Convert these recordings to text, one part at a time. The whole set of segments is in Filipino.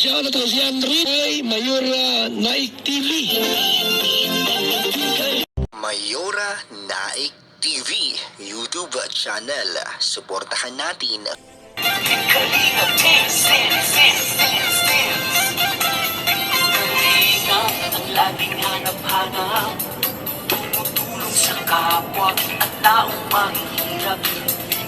Siya na to si Andre Mayora Naik TV. Mayora Naik TV YouTube channel. Suportahan natin. Kalingap ang laging hanap-hanap, tumutulong sa kapwa at taong mahihirap.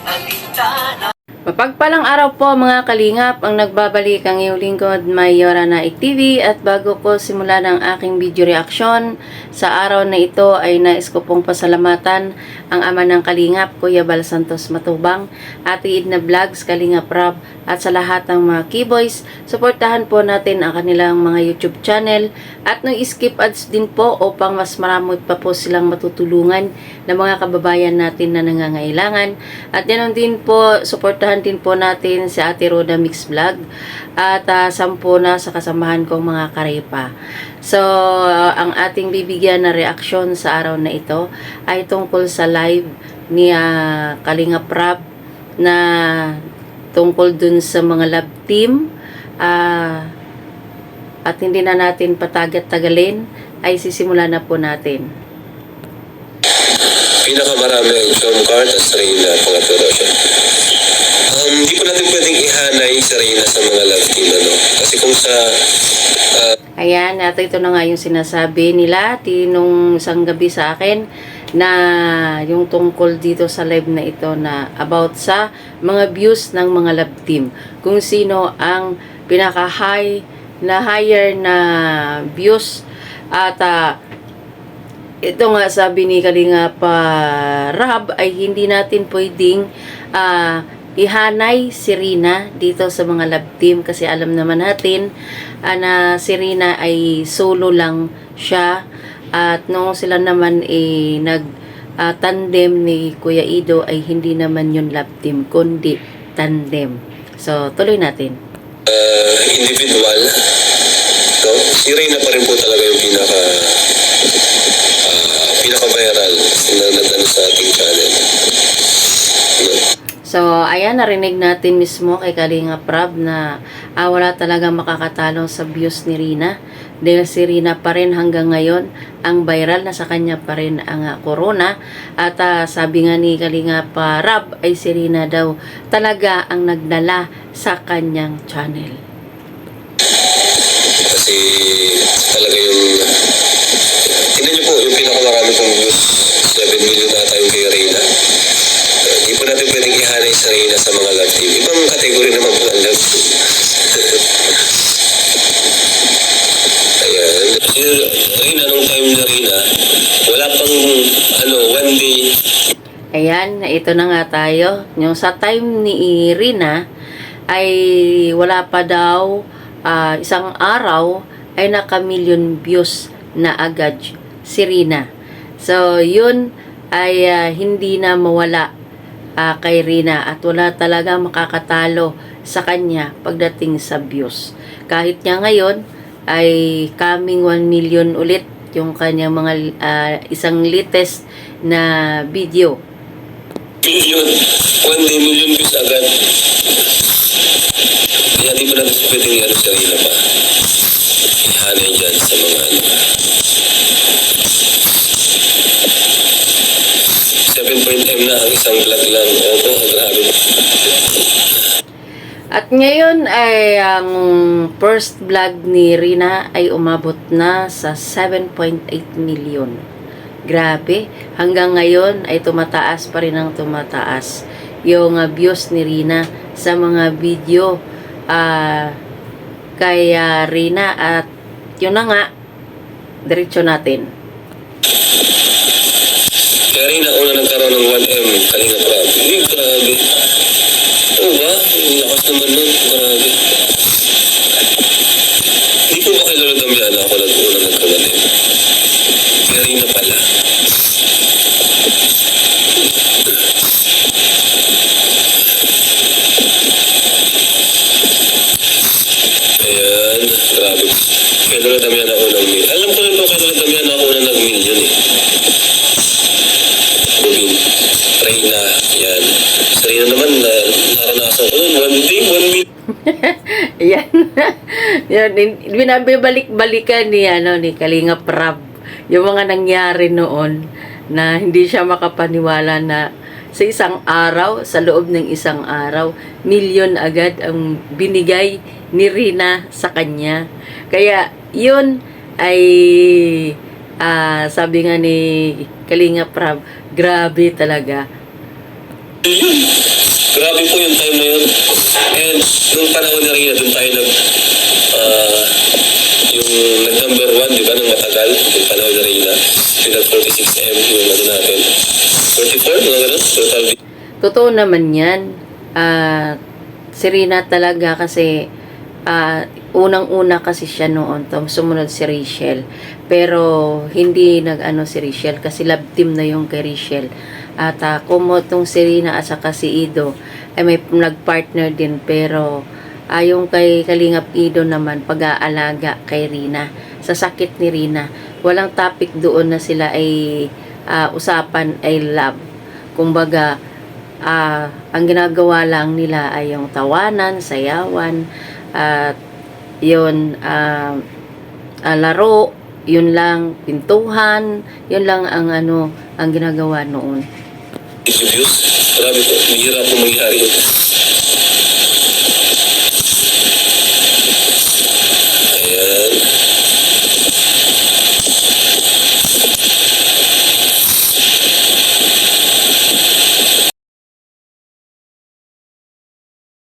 Alintana. Mapagpalang araw po mga kalingap, ang nagbabalik ang iyong lingkod Mayora Naik TV. At bago ko simulan ang aking video reaction sa araw na ito ay nais ko pong pasalamatan ang ama ng kalingap, Kuya Bal Santos Matubang, Ate Edna Vlogs, Kalingap Rob, at sa lahat ng mga keyboys. Suportahan po natin ang kanilang mga YouTube channel at nung skip ads din po upang mas marami pa po silang matutulungan ng mga kababayan natin na nangangailangan. At ganoon din po, suportahan din po natin si Ate Roda Mix Vlog at 10 na sa kasamahan kong mga karepa. So, ang ating bibigyan na reaksyon sa araw na ito ay tungkol sa live ni Kalingap Rob na tungkol dun sa mga love team. At hindi na natin patagat-tagalin, ay sisimulan na po natin. Pinakamarami ang John Card at Serena pangatlo siya. Hindi po natin pwedeng ihanay si Serena sa mga love team, ano? Kasi kung sa Ayan, at ito na nga yung sinasabi nila nung isang gabi sa akin na yung tungkol dito sa live na ito na about sa mga views ng mga love team. Kung sino ang pinaka-high na higher na views. At ito nga sabi ni Kalingap Rob ay hindi natin pwedeng ihanay si Rina dito sa mga love team kasi alam naman natin na si Rina ay solo lang siya at nung sila naman nag-tandem ni Kuya Ido ay hindi naman yun love team kundi tandem. So tuloy natin. Individual, no? Si Rina pa rin po talaga yung pinaka-viral na nandun sa ating channel. No? So, ayan, narinig natin mismo kay Kalingap Rob na wala talaga makakatalo sa views ni Rina. Dahil si Rina pa rin hanggang ngayon ang viral, na sa kanya pa rin ang corona. At sabi nga ni Kalingap Rob ay si Rina daw talaga ang nagdala sa kanyang channel. Kasi talaga yung tingnan niyo po yung pinakamarami kong views, 7 million na tayo kay Rina. Hindi po natin pwedeng ihanay sa Rina sa mga love team. Ibang kategory naman po ang love team. Ayan. Kasi Rina, nung time na Rina, wala pang one day. Ayan, ito na nga tayo. Yung sa time ni Rina ay wala pa daw isang araw ay naka-million views na agad si Rina. So, yun ay hindi na mawala kay Rina at wala talaga makakatalo sa kanya pagdating sa views. Kahit niya ngayon ay coming 1 million ulit yung kanyang mga isang latest na video. Million. 1 day million views agad. Kaya di po natin pwedeng sa Rina pa. Ihanay dyan sa mga 7.m na ang isang vlog lang. Opo, grabe. At ngayon ay ang first vlog ni Rina ay umabot na sa 7.8 million. Grabe, hanggang ngayon ay tumataas pa rin ang tumataas yung views ni Rina sa mga video kay Rina. At yun na nga, diretso natin. Kaya Rina, una nagkaroon ng 1M, Kalingap Rob. Grabe. Oo ba? Lakas naman nun. Grabe. Hindi po ba kay Lola Damiana ako nag-una nagkaroon? Kaya Rina pala. Ayan. Grabe. Kay Lola Damiana ako nag-million. Alam ko rin po kay Lola Damiana ako na nag-million eh. Reyna, yan. Sa Reyna naman, naranasan ko yun, 1 day, 1 million. Yan. Yan, binabalik-balikan ni Kalinga Prab yung mga nangyari noon na hindi siya makapaniwala na sa isang araw, sa loob ng isang araw, milyon agad ang binigay ni Rina sa kanya. Kaya yun ay sabi nga ni Kalinga Prab, grabe talaga. Grabe po yung time na yun. And nung panahon na rin, doon tayo yung nag-number 1, di ba, nung matagal, yung panahon na rin na, yung nag-46M, yung ano natin. 44, mga ganun, total. Totoo naman yan. Si Rina talaga kasi unang-una kasi siya noon, sumunod si Rachel. Pero hindi nag-ano si Rachel kasi love team na yung kay Rachel. At kumotong si Rina at saka si Ido ay may nag-partner din, pero yung kay Kalingap Ido naman pag-aalaga kay Rina sa sakit ni Rina. Walang topic doon na sila ay usapan ay love. Kumbaga ang ginagawa lang nila ay yung tawanan, sayawan, at yun laro, yun lang, pintuhan, yun lang ang ang ginagawa noon. Abuse, grabe po, mahirap po mangyari yun.